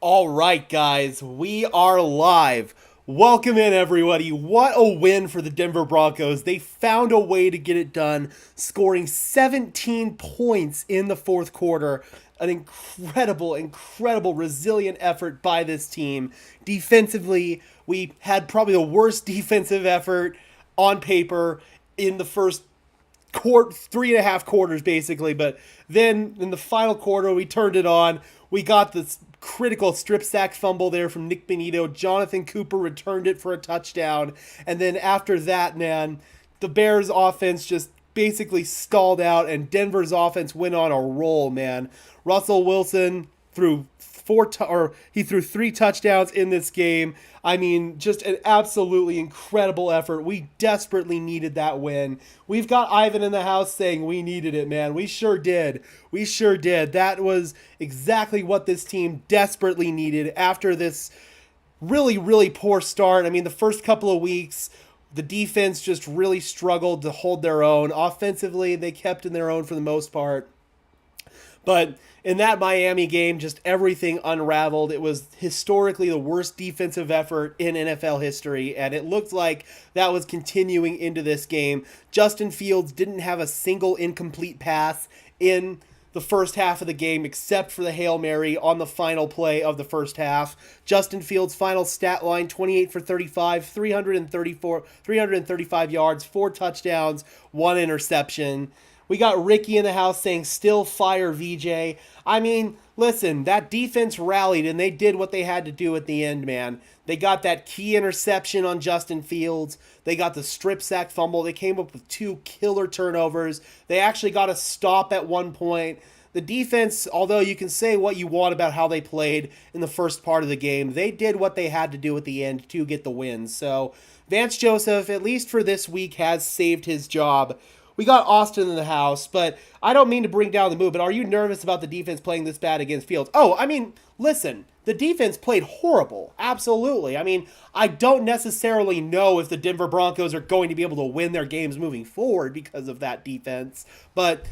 All right, guys, we are live. Welcome in, everybody. What a win for the Denver Broncos. They found a way to get it done, scoring 17 points in the fourth quarter. An incredible, resilient effort by this team. Defensively, we had probably the worst defensive effort on paper in the first 3.5 quarters basically, but then in the final quarter we turned it on. We got this critical strip sack fumble there from Nick Benito. Jonathan Cooper returned it for a touchdown, and then after that, man, the Bears offense just basically stalled out, and Denver's offense went on a roll, man. Russell Wilson threw he threw 3 touchdowns in this game. I mean, just an absolutely incredible effort. We desperately needed that win. We've got Ivan in the house saying we needed it, man. We sure did. We sure did. That was exactly what this team desperately needed after this really poor start. I mean, the first couple of weeks, the defense just really struggled to hold their own. Offensively, they kept in their own for the most part. But in that Miami game, just everything unraveled. It was historically the worst defensive effort in NFL history, and it looked like that was continuing into this game. Justin Fields didn't have a single incomplete pass in the first half of the game except for the Hail Mary on the final play of the first half. Justin Fields' final stat line, 28 for 35, 335 yards, 4 touchdowns, 1 interception. We got Ricky in the house saying, still fire VJ. I mean, listen, that defense rallied and they did what they had to do at the end, man. They got that key interception on Justin Fields. They got the strip sack fumble. They came up with 2 killer turnovers. They actually got a stop at one point. The defense, although you can say what you want about how they played in the first part of the game, they did what they had to do at the end to get the win. So Vance Joseph, at least for this week, has saved his job. We got Austin in the house, but I don't mean to bring down the mood, but are you nervous about the defense playing this bad against Fields? Oh, I mean, listen, the defense played horrible. Absolutely. I mean, I don't necessarily know if the Denver Broncos are going to be able to win their games moving forward because of that defense, but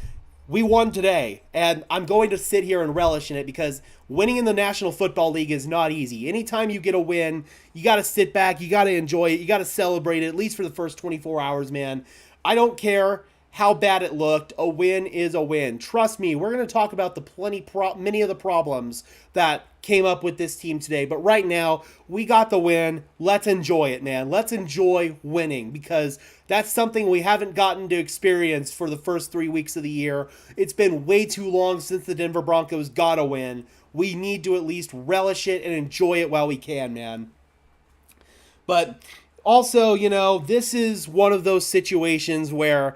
we won today, and I'm going to sit here and relish in it because winning in the National Football League is not easy. Anytime you get a win, you got to sit back, you got to enjoy it, you got to celebrate it, at least for the first 24 hours, man. I don't care how bad it looked. A win is a win. Trust me, we're going to talk about many of the problems that came up with this team today. But right now, we got the win. Let's enjoy it, man. Let's enjoy winning because that's something we haven't gotten to experience for the first 3 weeks of the year. It's been way too long since the Denver Broncos got a win. We need to at least relish it and enjoy it while we can, man. But also, this is one of those situations where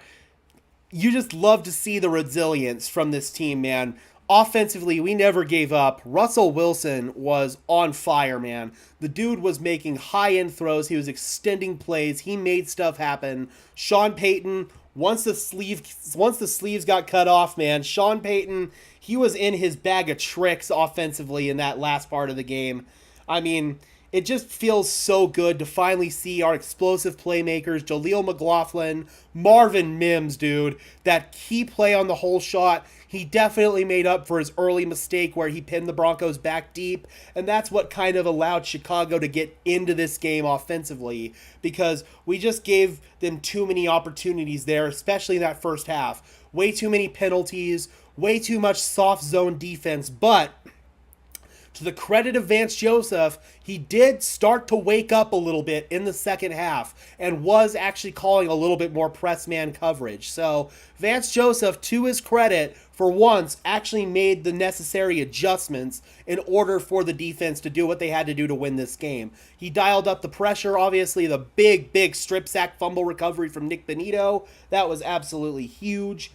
you just love to see the resilience from this team, man. Offensively, we never gave up. Russell Wilson was on fire, man. The dude was making high-end throws. He was extending plays. He made stuff happen. Sean Payton, once the sleeves got cut off, man, Sean Payton, he was in his bag of tricks offensively in that last part of the game. I mean, it just feels so good to finally see our explosive playmakers, Jaleel McLaughlin, Marvin Mims, dude. That key play on the whole shot, he definitely made up for his early mistake where he pinned the Broncos back deep, and that's what kind of allowed Chicago to get into this game offensively because we just gave them too many opportunities there, especially in that first half. Way too many penalties, way too much soft zone defense, but to the credit of Vance Joseph, he did start to wake up a little bit in the second half and was actually calling a little bit more press man coverage. So Vance Joseph, to his credit, for once actually made the necessary adjustments in order for the defense to do what they had to do to win this game. He dialed up the pressure, obviously the big strip sack fumble recovery from Nick Benito. That was absolutely huge.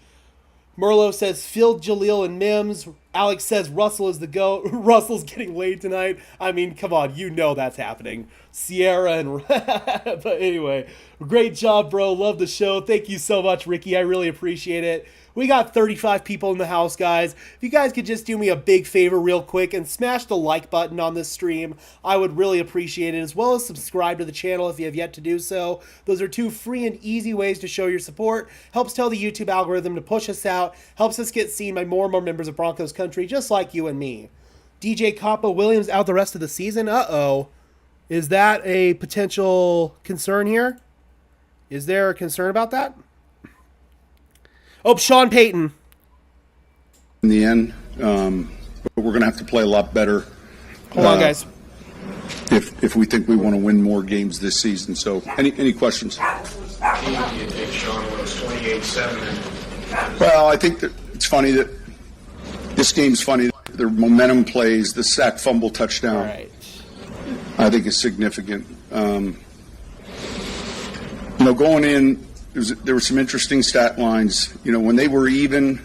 Merlo says, Phil, Jaleel, and Mims. Alex says Russell is the GOAT. Russell's getting laid tonight. I mean, come on, you know that's happening. Sierra and... But anyway, great job, bro. Love the show. Thank you so much, Ricky. I really appreciate it. We got 35 people in the house, guys. If you guys could just do me a big favor real quick and smash the like button on this stream, I would really appreciate it, as well as subscribe to the channel if you have yet to do so. Those are 2 free and easy ways to show your support. Helps tell the YouTube algorithm to push us out, helps us get seen by more and more members of Broncos country, just like you and me. DJ Kappa Williams out the rest of the season. Uh-oh. Is that a potential concern here? Is there a concern about that? Oh, Sean Payton. In the end, we're going to have to play a lot better. Hold on, guys. If we think we want to win more games this season. So, any questions? Do you take Sean when it was 28-7? Well, I think that it's funny that this game's funny. Their momentum plays, the sack, fumble, touchdown. Right. I think is significant. Going in, there were some interesting stat lines. When they were even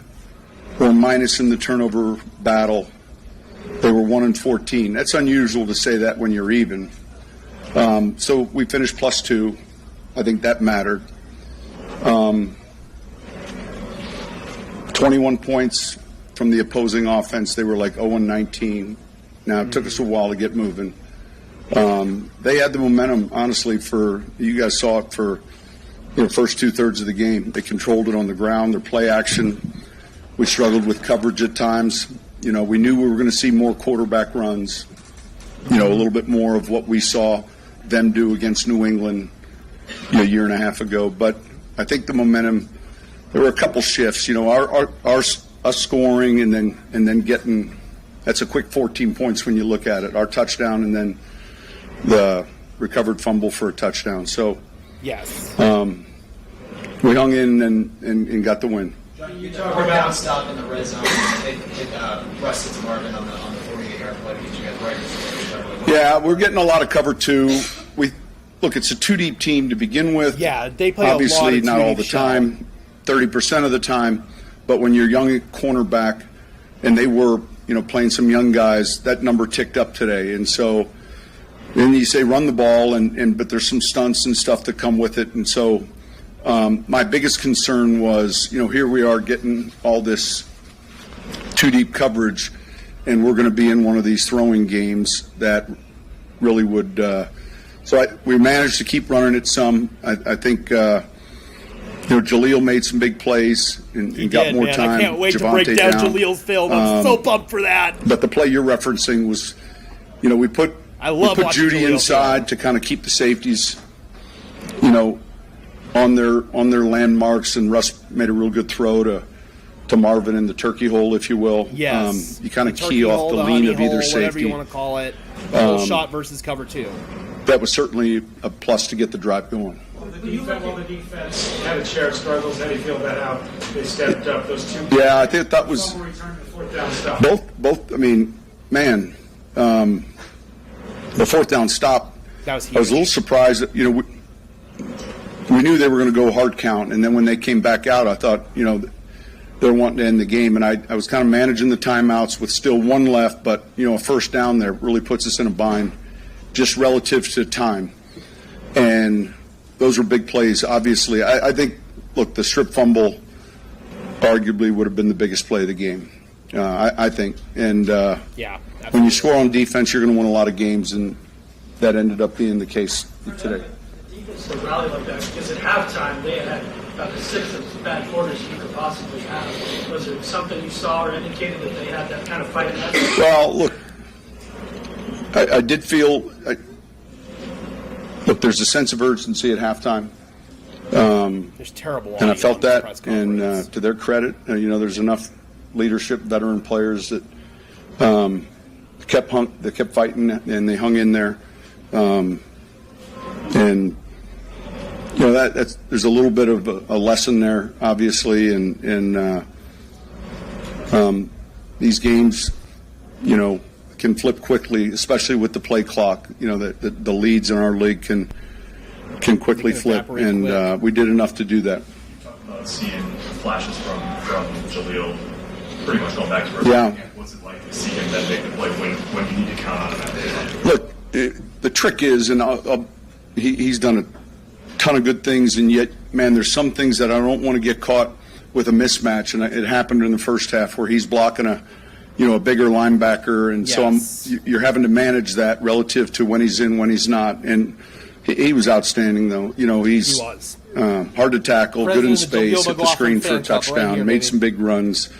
or minus in the turnover battle, they were 1-14. That's unusual to say that when you're even. So we finished +2. I think that mattered. 21 points from the opposing offense. They were like 0-19. Now, it took us a while to get moving. They had the momentum, honestly, you guys saw it for first 2/3 of the game. They controlled it on the ground, their play action. We struggled with coverage at times. We knew we were going to see more quarterback runs, a little bit more of what we saw them do against New England a year and a half ago. But I think the momentum, there were a couple shifts, us scoring and then getting, that's a quick 14 points when you look at it. Our touchdown and then the recovered fumble for a touchdown. So, yes, we hung in and got the win. You talk about stop in the red zone. It Rusted to Marvin on the 48-yard play because you guys right. Yeah, we're getting a lot of cover too. It's a two deep team to begin with. Yeah, they play obviously a lot of not all the time, 30% of the time. But when you're young at cornerback, and they were playing some young guys, that number ticked up today. And so then you say run the ball, but there's some stunts and stuff that come with it. And so my biggest concern was, here we are getting all this too deep coverage, and we're going to be in one of these throwing games that really would. We managed to keep running it some. I think Jaleel made some big plays and got more time. I can't wait Javonte to break down Jaleel's film. I'm so pumped for that. But the play you're referencing was, we put Judy Jaleel inside to kind of keep the safeties, on their landmarks, and Russ made a real good throw to Marvin in the turkey hole, if you will. Yes. You kind of key off the lean of either safety. Whatever you want to call it. Shot versus cover 2. That was certainly a plus to get the drive going. The defense had its share of struggles. How do you feel about how they stepped up those two? Yeah, I think that was both. I mean, man, the fourth down stop. That was huge. I was a little surprised that, we knew they were going to go hard count, and then when they came back out, I thought, they're wanting to end the game, and I was kind of managing the timeouts with still one left, but a first down there really puts us in a bind, just relative to time, and those were big plays. Obviously, I think, the strip fumble arguably would have been the biggest play of the game. I think, and yeah, when you score on defense, you're going to win a lot of games, and that ended up being the case today. To rally like that, because at halftime they had about the 6 of bad quarters you could possibly have. Was there something you saw or indicated that they had that kind of fight in that? Well, look, I did feel. There's a sense of urgency at halftime. There's terrible. And I felt that, and to their credit, there's enough leadership, veteran players that kept fighting, and they hung in there. And there's a little bit of a lesson there, obviously, and these games, can flip quickly, especially with the play clock. The leads in our league can quickly flip, and we did enough to do that. You talked about seeing flashes from Jaleel, pretty much going back to where what's it like to see him that make the play when you need to count on him? Look, the trick is, and he's done a ton of good things, and yet, man, there's some things that I don't want to get caught with a mismatch, and it happened in the first half where he's blocking a bigger linebacker, and so you're having to manage that relative to when he's in, when he's not, and he was outstanding though. He's hard to tackle, good in space, hit the screen for a touchdown, made some big runs,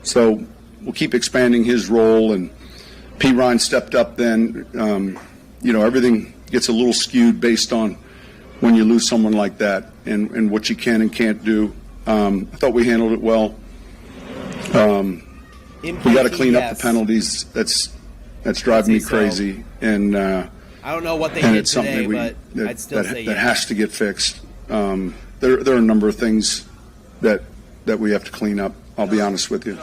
so we'll keep expanding his role, and P. Ryan stepped up then. Everything gets a little skewed based on when you lose someone like that and what you can and can't do. I thought we handled it well. We got to clean up the penalties. That's driving me crazy. And I don't know what they and did it's something today, but I'd still say that has to get fixed. There are a number of things that we have to clean up. I'll be honest with you.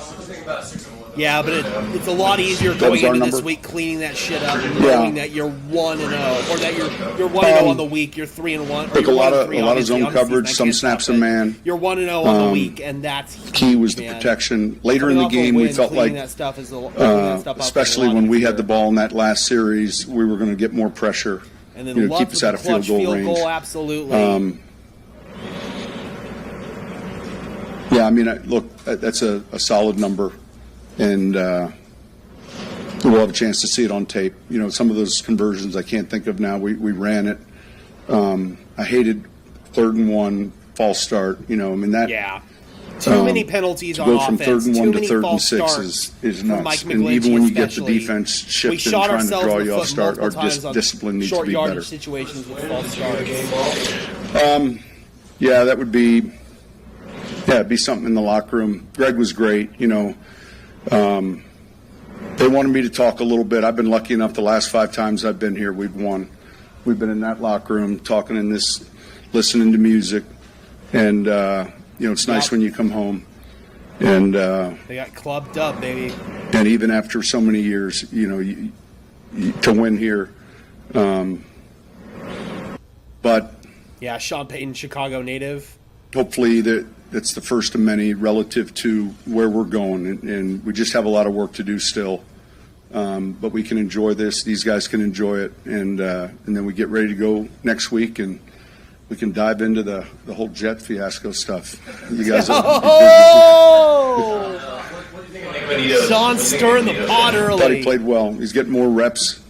Yeah, but it's a lot easier going into this week cleaning that shit up and knowing that you're 1-0, or that you're 1-0 on the week, you're 3-1. Took a lot of zone coverage, some snaps a man. You're 1-0 on the week, and that's key was the protection. Later in the game, we felt like, especially when we had the ball in that last series, we were going to get more pressure. And then keep us out of field goal range. Absolutely. Yeah, I mean, look, that's a solid number, and we'll have a chance to see it on tape. Some of those conversions I can't think of now. We ran it. I hated 3rd and 1 false start. Yeah. Too many penalties on offense. To go from 3rd and 1 to 3rd and 6 is nuts. And even when you get the defense shifted and trying to draw you off start, our discipline needs to be better. Situations with false starts. Yeah, that would be. Yeah, it'd be something in the locker room. Greg was great. They wanted me to talk a little bit. I've been lucky enough the last 5 times I've been here, we've won. We've been in that locker room talking in this, listening to music. And, it's nice when you come home. And they got clubbed up, baby. And even after so many years, to win here. But. Yeah, Sean Payton, Chicago native. Hopefully that's the first of many relative to where we're going, and we just have a lot of work to do still. But we can enjoy this. These guys can enjoy it, and then we get ready to go next week, and we can dive into the whole Jet fiasco stuff. You guys. Sean stirring the pot early. I thought he played well. He's getting more reps.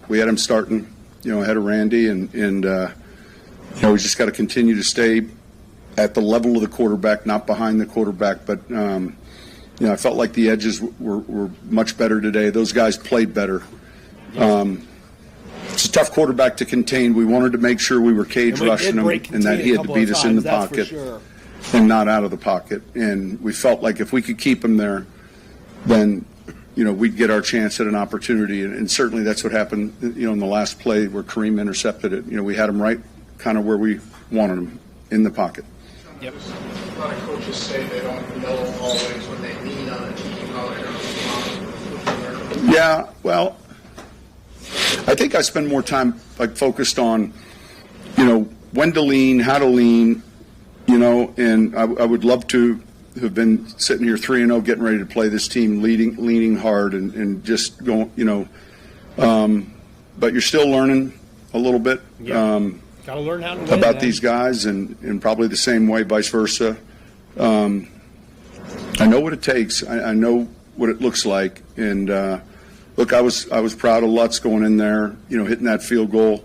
We had him starting, ahead of Randy, and we just got to continue to stay at the level of the quarterback, not behind the quarterback. But, I felt like the edges were much better today. Those guys played better. It's a tough quarterback to contain. We wanted to make sure we were cage rushing him and that he had to beat us in the pocket and not out of the pocket. And we felt like if we could keep him there, then, we'd get our chance at an opportunity. And certainly that's what happened, in the last play where Kareem intercepted it. We had him right kind of where we wanted him, in the pocket. Yep. A lot of coaches say they don't know always when they lean on a team, how they're going to. Yeah, well, I think I spend more time focused on, when to lean, how to lean, and I would love to have been sitting here 3-0, getting ready to play this team, leaning hard and just going, but you're still learning a little bit. Yeah. Got to learn how to win about these guys, and probably the same way, vice versa. I know what it takes. I know what it looks like. And look, I was proud of Lutz going in there, hitting that field goal.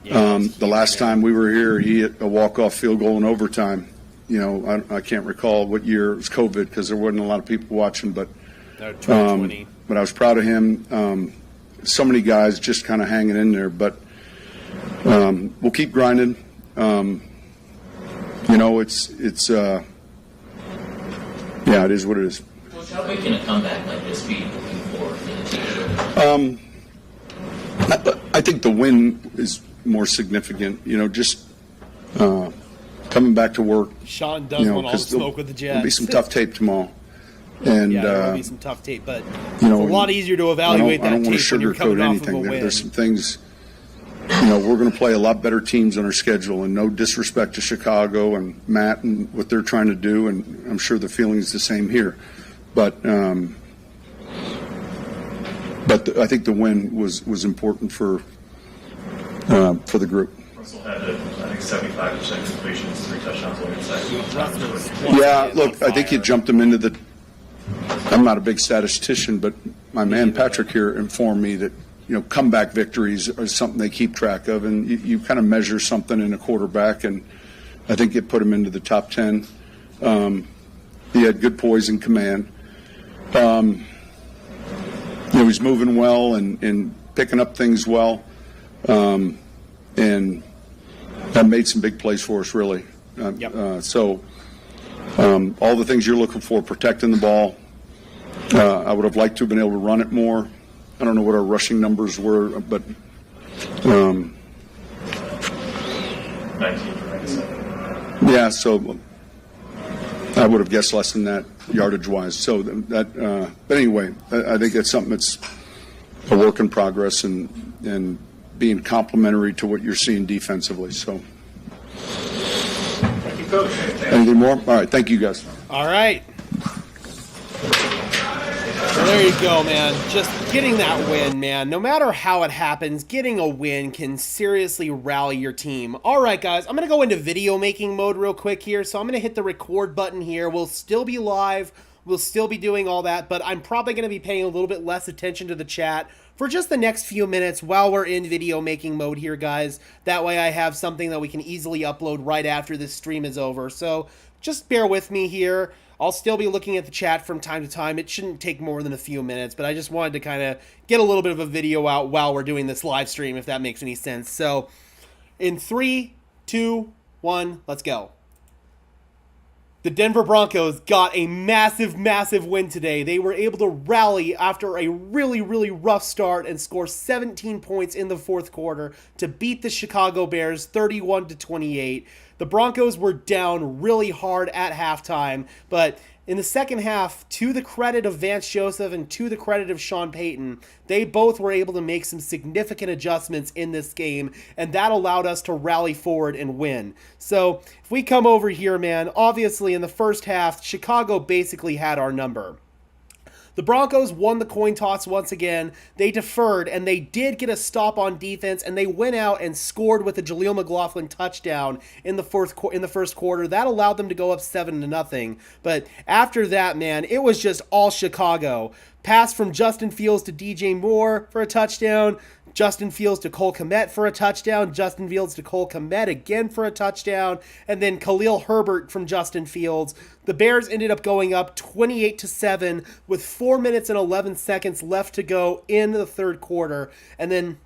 Yeah, the last time we were here, he hit a walk-off field goal in overtime. I can't recall what year. It was COVID because there wasn't a lot of people watching. But no, 2020. But I was proud of him. So many guys just kind of hanging in there, but. We'll keep grinding. It's it is what it is. How big can a comeback like this be looking forward to the team? I think the win is more significant. Just coming back to work. Sean does want all the smoke with the Jets. There'll be some tough tape tomorrow. And there will be some tough tape, but it's a lot easier to evaluate that tape when you're coming off of a win. There's some things. We're going to play a lot better teams on our schedule, and no disrespect to Chicago and Matt and what they're trying to do, and I'm sure the feeling is the same here. But I think the win was important for the group. Russell had, I think, 75% completions, 3 touchdowns, 1 interception. Yeah, look, I think you jumped him into the. I'm not a big statistician, but my man Patrick here informed me that. Comeback victories are something they keep track of, and you kind of measure something in a quarterback, and I think it put him into the top 10. He had good poise and command. he's moving well and picking up things well, and that made some big plays for us, really. So all the things you're looking for, protecting the ball. I would have liked to have been able to run it more. I don't know what our rushing numbers were, but 19 for 97. yeah, so I would have guessed less than that yardage-wise. So that, but anyway, I think that's something that's a work in progress and being complementary to what you're seeing defensively. So, Thank you, Coach. anything more? All right, thank you guys. All right. So there you go, man. Just getting that win, man. No matter how it happens, getting a win can seriously rally your team. All right, guys, I'm going to go into video making mode real quick here. So I'm going to hit the record button here. We'll still be live. We'll still be doing all that, but I'm probably going to be paying a little bit less attention to the chat for just the next few minutes while we're in video making mode here, guys. That way I have something that we can easily upload right after this stream is over. So just bear with me here. I'll still be looking at the chat from time to time. It shouldn't take more than a few minutes, but I just wanted to kind of get a little bit of a video out while we're doing this live stream, if that makes any sense. So in 3, 2, 1, let's go. The Denver Broncos got a massive, massive win today. They were able to rally after a really, really rough start and score 17 points in the fourth quarter to beat the Chicago Bears 31-28. The Broncos were down really hard at halftime, but in the second half, to the credit of Vance Joseph and to the credit of Sean Payton, they both were able to make some significant adjustments in this game, and that allowed us to rally forward and win. So if we come over here, man, obviously in the first half, Chicago basically had our number. The Broncos won the coin toss once again. They deferred, and they did get a stop on defense, and they went out and scored with a Jaleel McLaughlin touchdown in the first quarter. That allowed them to go up 7-0. But after that, man, it was just all Chicago. Pass from Justin Fields to DJ Moore for a touchdown. Justin Fields to Cole Kmet for a touchdown. Justin Fields to Cole Kmet again for a touchdown. And then Khalil Herbert from Justin Fields. The Bears ended up going up 28-7 with 4 minutes and 11 seconds left to go in the third quarter. And then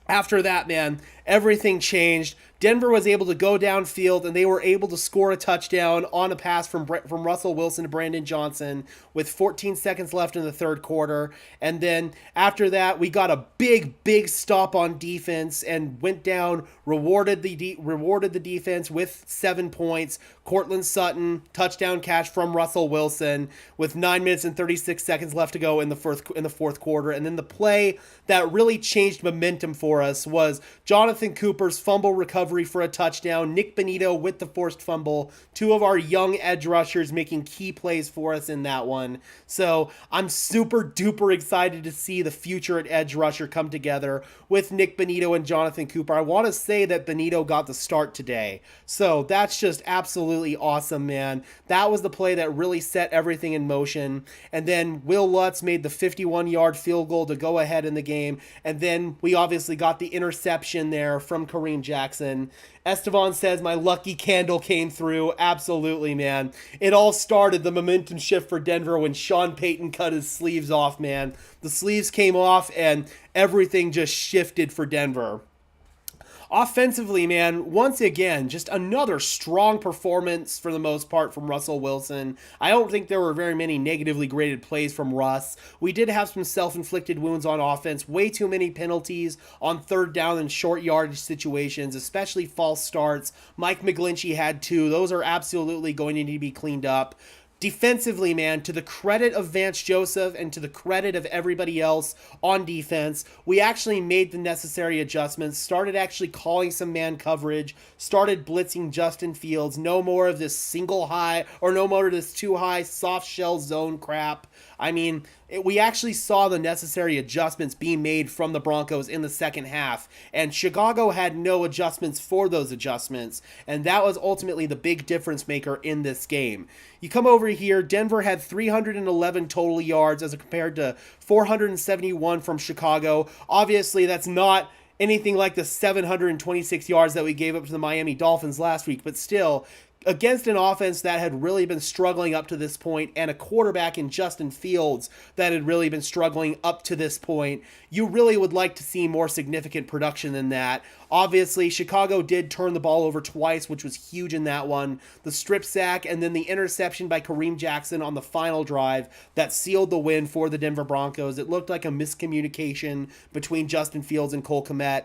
after that, man, everything changed. Denver was able to go downfield, and they were able to score a touchdown on a pass from Russell Wilson to Brandon Johnson with 14 seconds left in the third quarter. And then after that, we got a big, big stop on defense and went down, rewarded the defense with 7 points. Cortland Sutton, touchdown catch from Russell Wilson with 9 minutes and 36 seconds left to go in the fourth quarter. And then the play that really changed momentum for us was Jonathan Cooper's fumble recovery for a touchdown. Nick Bonito with the forced fumble. Two of our young edge rushers making key plays for us in that one. So I'm super duper excited to see the future at edge rusher come together with Nick Bonito and Jonathan Cooper. I want to say that Bonito got the start today. So that's just absolutely awesome, man. That was the play that really set everything in motion. And then Will Lutz made the 51-yard field goal to go ahead in the game. And then we obviously got the interception there from Kareem Jackson. Estevan says my lucky candle came through. Absolutely, man. It all started, the momentum shift for Denver, when Sean Payton cut his sleeves off, man. The sleeves came off and everything just shifted for Denver. Offensively, man, once again, just another strong performance for the most part from Russell Wilson. I don't think there were very many negatively graded plays from Russ. We did have some self-inflicted wounds on offense, way too many penalties on third down and short yardage situations, especially false starts. Mike McGlinchey had 2. Those are absolutely going to need to be cleaned up. Defensively, man, to the credit of Vance Joseph and to the credit of everybody else on defense, we actually made the necessary adjustments, started actually calling some man coverage, started blitzing Justin Fields, no more of this single high or no more of this too high soft shell zone crap. I mean, we actually saw the necessary adjustments being made from the Broncos in the second half, and Chicago had no adjustments for those adjustments, and that was ultimately the big difference maker in this game. You come over here, Denver had 311 total yards as compared to 471 from Chicago. Obviously, that's not anything like the 726 yards that we gave up to the Miami Dolphins last week, but still, against an offense that had really been struggling up to this point and a quarterback in Justin Fields that had really been struggling up to this point, you really would like to see more significant production than that. Obviously, Chicago did turn the ball over twice, which was huge in that one. The strip sack and then the interception by Kareem Jackson on the final drive that sealed the win for the Denver Broncos. It looked like a miscommunication between Justin Fields and Cole Kmet.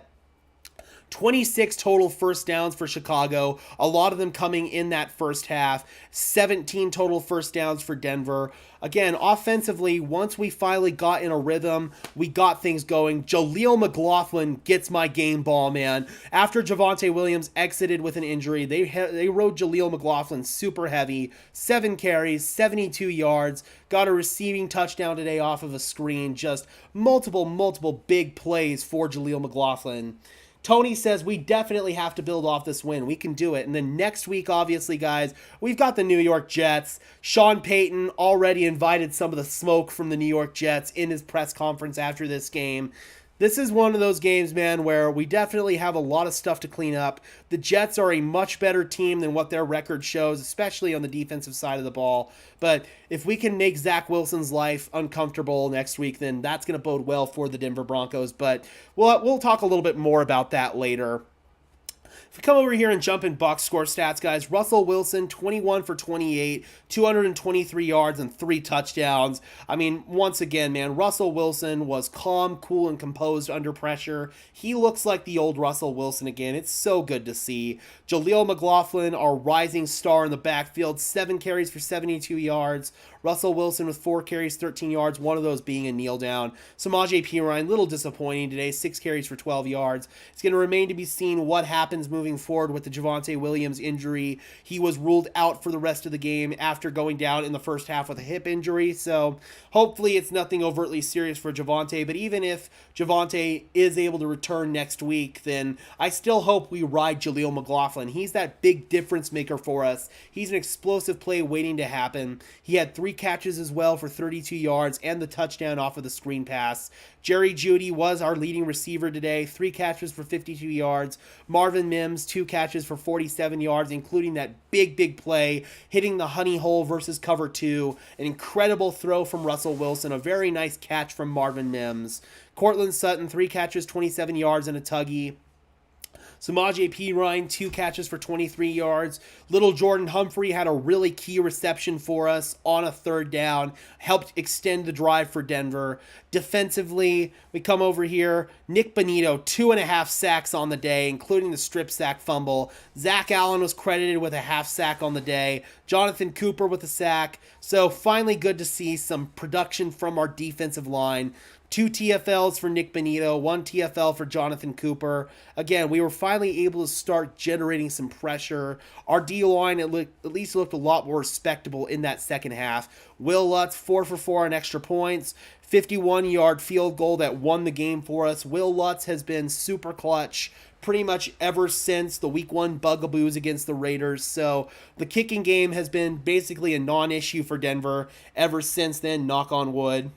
26 total first downs for Chicago, a lot of them coming in that first half. 17 total first downs for Denver. Again, offensively, once we finally got in a rhythm, we got things going. Jaleel McLaughlin gets my game ball, man. After Javonte Williams exited with an injury, they rode Jaleel McLaughlin super heavy. 7 carries, 72 yards, got a receiving touchdown today off of a screen. Just multiple big plays for Jaleel McLaughlin. Tony says we definitely have to build off this win. We can do it. And then next week, obviously, guys, we've got the New York Jets. Sean Payton already invited some of the smoke from the New York Jets in his press conference after this game. This is one of those games, man, where we definitely have a lot of stuff to clean up. The Jets are a much better team than what their record shows, especially on the defensive side of the ball. But if we can make Zach Wilson's life uncomfortable next week, then that's going to bode well for the Denver Broncos. But we'll talk a little bit more about that later. If we come over here and jump in box score stats, guys, Russell Wilson, 21 for 28, 223 yards and 3 touchdowns. I mean, once again, man, Russell Wilson was calm, cool, and composed under pressure. He looks like the old Russell Wilson again. It's so good to see. Jaleel McLaughlin, our rising star in the backfield, 7 carries for 72 yards. Russell Wilson with 4 carries, 13 yards, one of those being a kneel down. Samaje Perine, little disappointing today, 6 carries for 12 yards. It's going to remain to be seen what happens moving forward with the Javonte Williams injury. He was ruled out for the rest of the game after going down in the first half with a hip injury, so hopefully it's nothing overtly serious for Javonte, but even if Javonte is able to return next week, then I still hope we ride Jaleel McLaughlin. He's that big difference maker for us. He's an explosive play waiting to happen. He had 3 catches as well for 32 yards and the touchdown off of the screen pass. Jerry Jeudy was our leading receiver today, 3 catches for 52 yards. Marvin Mims, 2 catches for 47 yards, including that big play, hitting the honey hole versus cover 2. An incredible throw from Russell Wilson, a very nice catch from Marvin Mims. Cortland Sutton, 3 catches, 27 yards, and a tuggy. Samaje Perine, 2 catches for 23 yards. Little Jordan Humphrey had a really key reception for us on a 3rd down, helped extend the drive for Denver. Defensively, we come over here. Nick Bonito, 2.5 sacks on the day, including the strip sack fumble. Zach Allen was credited with a half sack on the day. Jonathan Cooper with a sack. So finally good to see some production from our defensive line. 2 TFLs for Nick Bonito, 1 TFL for Jonathan Cooper. Again, we were finally able to start generating some pressure. Our D-line at least looked a lot more respectable in that second half. Will Lutz, 4 for 4 on extra points. 51-yard field goal that won the game for us. Will Lutz has been super clutch pretty much ever since the week 1 bugaboos against the Raiders. So the kicking game has been basically a non-issue for Denver ever since then, knock on wood.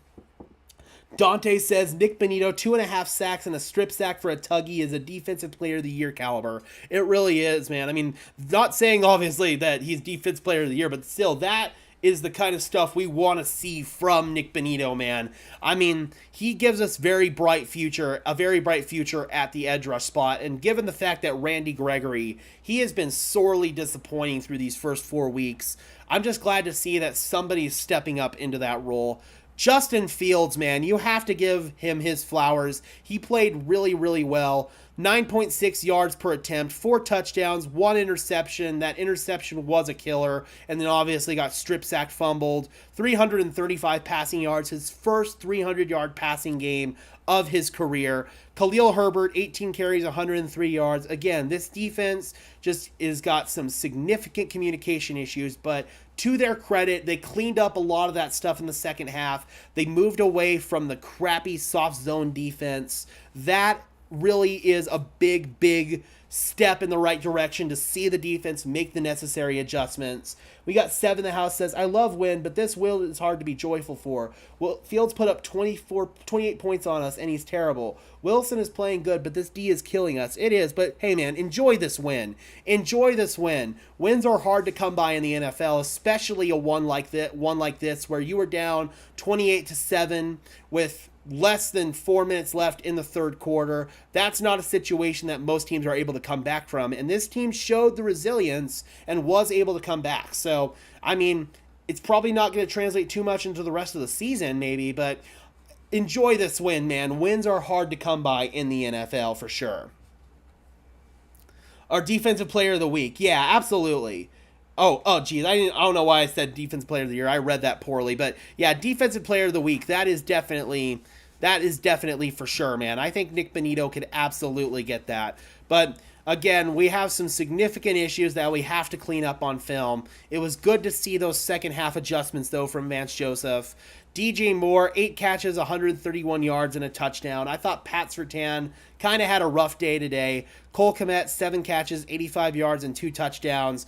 Dante says Nick Bonito, 2.5 sacks and a strip sack for a tuggy is a defensive player of the year caliber. It really is, man. I mean, not saying obviously that he's defensive player of the year, but still, that is the kind of stuff we want to see from Nick Bonito, man. I mean, he gives us a very bright future at the edge rush spot, and given the fact that Randy Gregory, he has been sorely disappointing through these first 4 weeks, I'm just glad to see that somebody's stepping up into that role. Justin Fields, man, you have to give him his flowers. He played really well. 9.6 yards per attempt, 4 touchdowns, 1 interception. That interception was a killer, and then obviously got strip sacked, fumbled. 335 passing yards, his first 300-yard passing game of his career. Khalil Herbert, 18 carries, 103 yards. Again, this defense just has got some significant communication issues, but to their credit, they cleaned up a lot of that stuff in the second half. They moved away from the crappy soft zone defense. That really is a big, big step in the right direction to see the defense make the necessary adjustments. We got 7. The house says, I love win, but this will is hard to be joyful for. Well, Fields put up 28 points on us, and he's terrible. Wilson is playing good, but this D is killing us. It is, but hey, man, enjoy this win. Enjoy this win. Wins are hard to come by in the NFL, especially a one like this, where you were down 28-7 with less than 4 minutes left in the third quarter. That's not a situation that most teams are able to come back from. And this team showed the resilience and was able to come back. So, I mean, it's probably not going to translate too much into the rest of the season, maybe, but enjoy this win, man. Wins are hard to come by in the NFL for sure. Our defensive player of the week. Yeah, absolutely. Oh, geez, I don't know why I said defensive player of the year. I read that poorly, but yeah, defensive player of the week. That is definitely for sure, man. I think Nick Bonito could absolutely get that. But again, we have some significant issues that we have to clean up on film. It was good to see those second half adjustments though from Vance Joseph. DJ Moore, 8 catches, 131 yards and a touchdown. I thought Pat Surtain kind of had a rough day today. Cole Kmet, 7 catches, 85 yards and 2 touchdowns.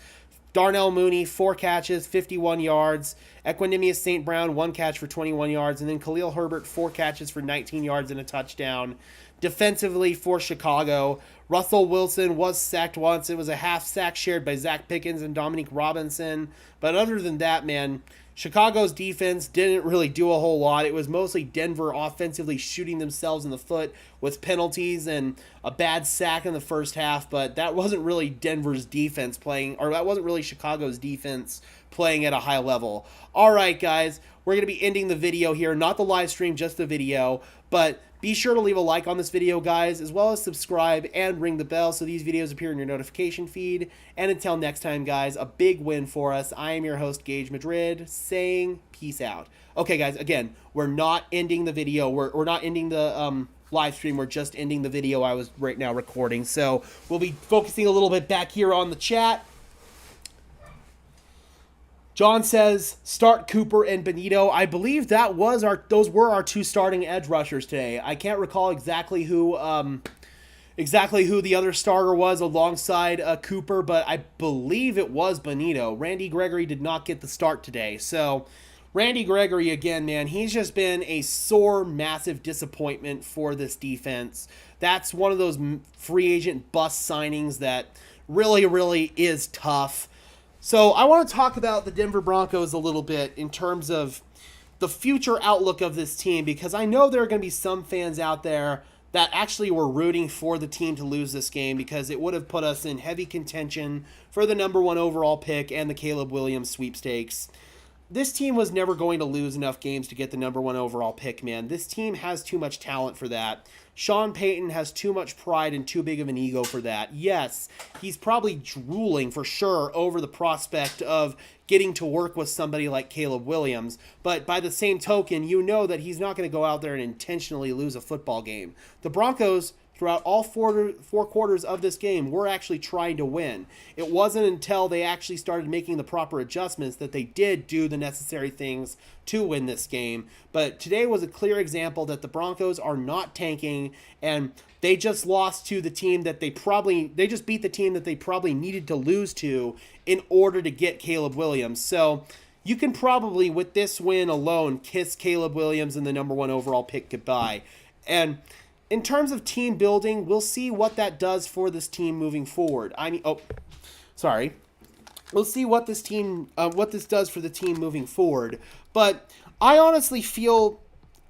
Darnell Mooney, 4 catches, 51 yards. Equanimous St. Brown, 1 catch for 21 yards. And then Khalil Herbert, 4 catches for 19 yards and a touchdown. Defensively for Chicago, Russell Wilson was sacked once. It was a half sack shared by Zach Pickens and Dominique Robinson. But other than that, man, Chicago's defense didn't really do a whole lot. It was mostly Denver offensively shooting themselves in the foot with penalties and a bad sack in the first half, but that wasn't really Denver's defense playing, or that wasn't really Chicago's defense playing at a high level. All right, guys, we're going to be ending the video here, not the live stream, just the video, but be sure to leave a like on this video, guys, as well as subscribe and ring the bell so these videos appear in your notification feed. And until next time, guys, a big win for us. I am your host, Gage Madrid, saying peace out. Okay, guys, again, we're not ending the video. We're not ending the live stream. We're just ending the video I was right now recording. So we'll be focusing a little bit back here on the chat. John says, start Cooper and Bonito. I believe those were our 2 starting edge rushers today. I can't recall exactly who the other starter was alongside Cooper, but I believe it was Bonito. Randy Gregory did not get the start today. So Randy Gregory, again, man, he's just been a sore, massive disappointment for this defense. That's one of those free agent bust signings that really, really is tough. So I want to talk about the Denver Broncos a little bit in terms of the future outlook of this team, because I know there are going to be some fans out there that actually were rooting for the team to lose this game because it would have put us in heavy contention for the #1 overall pick and the Caleb Williams sweepstakes. This team was never going to lose enough games to get the #1 overall pick, man. This team has too much talent for that. Sean Payton has too much pride and too big of an ego for that. Yes, he's probably drooling for sure over the prospect of getting to work with somebody like Caleb Williams, but by the same token, you know that he's not going to go out there and intentionally lose a football game. The Broncos, throughout all four quarters of this game, we're actually trying to win. It wasn't until they actually started making the proper adjustments that they did do the necessary things to win this game. But today was a clear example that the Broncos are not tanking, and they just lost to the team that they just beat the team that they probably needed to lose to in order to get Caleb Williams. So you can probably, with this win alone, kiss Caleb Williams and the #1 overall pick goodbye. And in terms of team building, we'll see what that does for this team moving forward. We'll see what this does for the team moving forward. But I honestly feel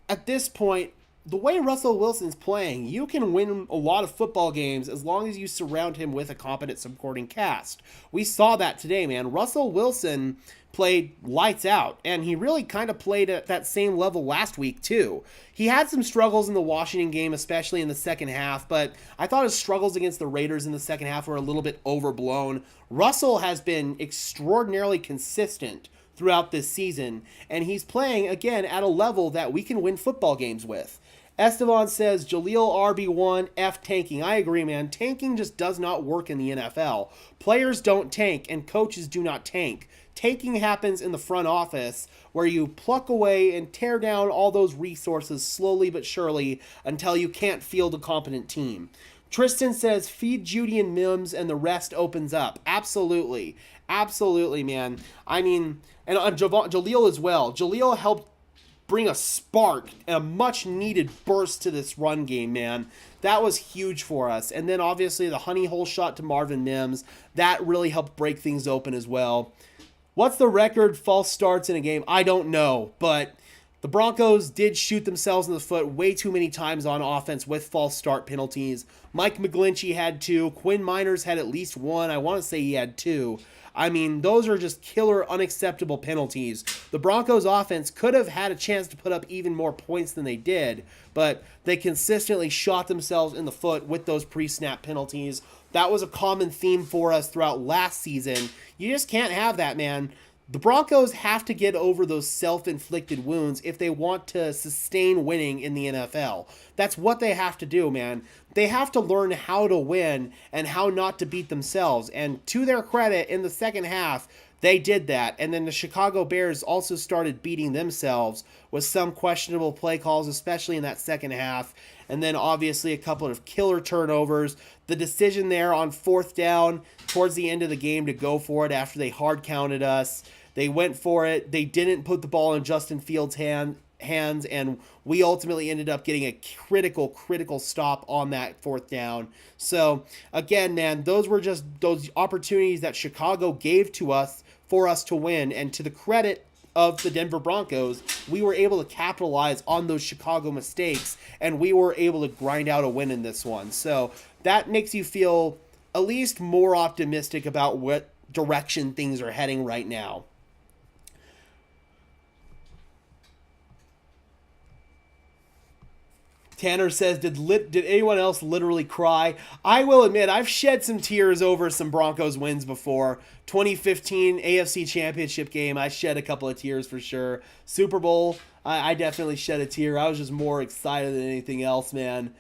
at this point, the way Russell Wilson's playing, you can win a lot of football games as long as you surround him with a competent supporting cast. We saw that today, man. Russell Wilson played lights out, and he really kind of played at that same level last week too. He had some struggles in the Washington game, especially in the second half, but I thought his struggles against the Raiders in the second half were a little bit overblown. Russell has been extraordinarily consistent throughout this season, and he's playing, again, at a level that we can win football games with. Estevan says, Jaleel RB1, F tanking. I agree, man. Tanking just does not work in the NFL. Players don't tank, and coaches do not tank. taking happens in the front office where you pluck away and tear down all those resources slowly but surely until you can't field a competent team. Tristan says, feed Judy and Mims and the rest opens up. Absolutely. Absolutely, man. I mean, and Jaleel as well. Jaleel helped bring a spark, a much-needed burst to this run game, man. That was huge for us. And then, obviously, the honey hole shot to Marvin Mims. That really helped break things open as well. What's the record false starts in a game? I don't know, but the Broncos did shoot themselves in the foot way too many times on offense with false start penalties. Mike McGlinchey had 2. Quinn Miners had at least 1. I want to say he had 2. I mean, those are just killer, unacceptable penalties. The Broncos offense could have had a chance to put up even more points than they did, but they consistently shot themselves in the foot with those pre-snap penalties. That was a common theme for us throughout last season. You just can't have that, man. The Broncos have to get over those self-inflicted wounds if they want to sustain winning in the NFL. That's what they have to do, man. They have to learn how to win and how not to beat themselves. And to their credit, in the second half, they did that. And then the Chicago Bears also started beating themselves with some questionable play calls, especially in that second half. And then obviously a couple of killer turnovers. The decision there on 4th down towards the end of the game to go for it after they hard counted us. They went for it. They didn't put the ball in Justin Fields' hands, and we ultimately ended up getting a critical stop on that 4th down. So, again, man, those were just those opportunities that Chicago gave to us for us to win. And to the credit of the Denver Broncos, we were able to capitalize on those Chicago mistakes, and we were able to grind out a win in this one. So that makes you feel at least more optimistic about what direction things are heading right now. Tanner says, did anyone else literally cry? I will admit, I've shed some tears over some Broncos wins before. 2015 AFC Championship game, I shed a couple of tears for sure. Super Bowl, I definitely shed a tear. I was just more excited than anything else, man.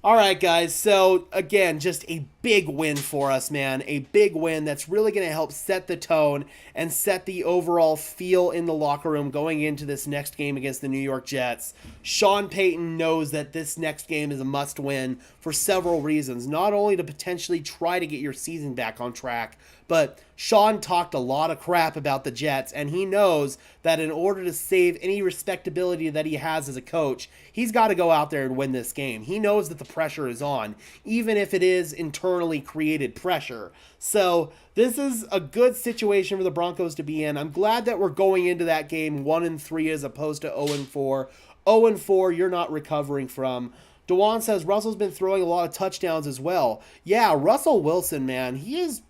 All right, guys, so again, just a big win for us, man. A big win that's really going to help set the tone and set the overall feel in the locker room going into this next game against the New York Jets. Sean Payton knows that this next game is a must-win for several reasons, not only to potentially try to get your season back on track, but Sean talked a lot of crap about the Jets, and he knows that in order to save any respectability that he has as a coach, he's got to go out there and win this game. He knows that the pressure is on, even if it is internally created pressure. So this is a good situation for the Broncos to be in. I'm glad that we're going into that game 1-3 as opposed to 0-4. 0-4, you're not recovering from. Dewan says Russell's been throwing a lot of touchdowns as well. Yeah, Russell Wilson, man, he's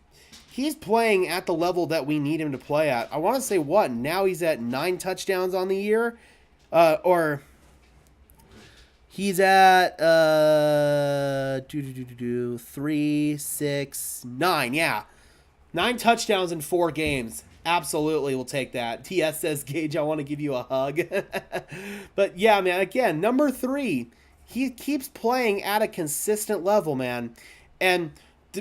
playing at the level that we need him to play at. I want to say what? Now he's at 9 touchdowns on the year? Or he's at 3, 6, 9. Yeah. 9 touchdowns in 4 games. Absolutely, we'll take that. TS says, Gage, I want to give you a hug. But yeah, man, again, number 3. He keeps playing at a consistent level, man. And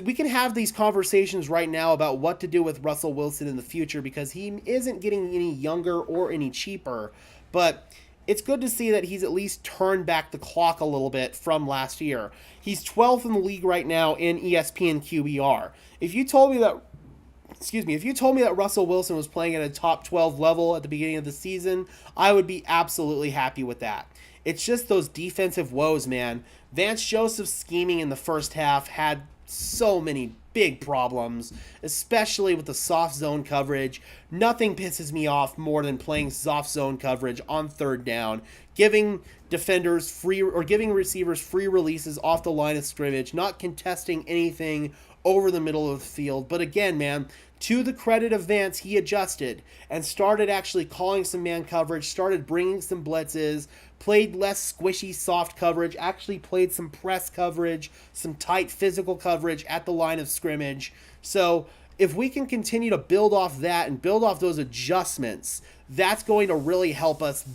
we can have these conversations right now about what to do with Russell Wilson in the future because he isn't getting any younger or any cheaper. But it's good to see that he's at least turned back the clock a little bit from last year. He's 12th in the league right now in ESPN QBR. If you told me that Russell Wilson was playing at a top 12 level at the beginning of the season, I would be absolutely happy with that. It's just those defensive woes, man. Vance Joseph's scheming in the first half had so many big problems, especially with the soft zone coverage. Nothing pisses me off more than playing soft zone coverage on 3rd down, giving defenders free or giving receivers free releases off the line of scrimmage, not contesting anything over the middle of the field. But again, man, to the credit of Vance, he adjusted and started actually calling some man coverage, started bringing some blitzes, played less squishy soft coverage, actually played some press coverage, some tight physical coverage at the line of scrimmage. So if we can continue to build off that and build off those adjustments, that's going to really help us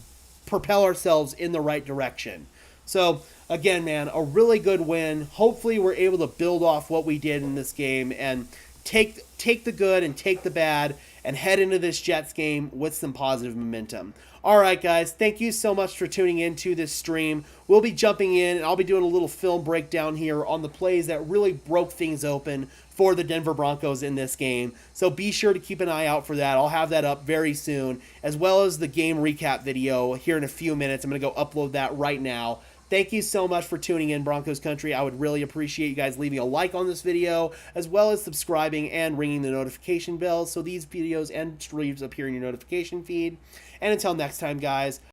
propel ourselves in the right direction. So again, man, a really good win. Hopefully we're able to build off what we did in this game and take the good and take the bad and head into this Jets game with some positive momentum. All right, guys, thank you so much for tuning into this stream. We'll be jumping in, and I'll be doing a little film breakdown here on the plays that really broke things open for the Denver Broncos in this game. So be sure to keep an eye out for that. I'll have that up very soon, as well as the game recap video here in a few minutes. I'm going to go upload that right now. Thank you so much for tuning in, Broncos Country. I would really appreciate you guys leaving a like on this video, as well as subscribing and ringing the notification bell so these videos and streams appear in your notification feed. And until next time, guys,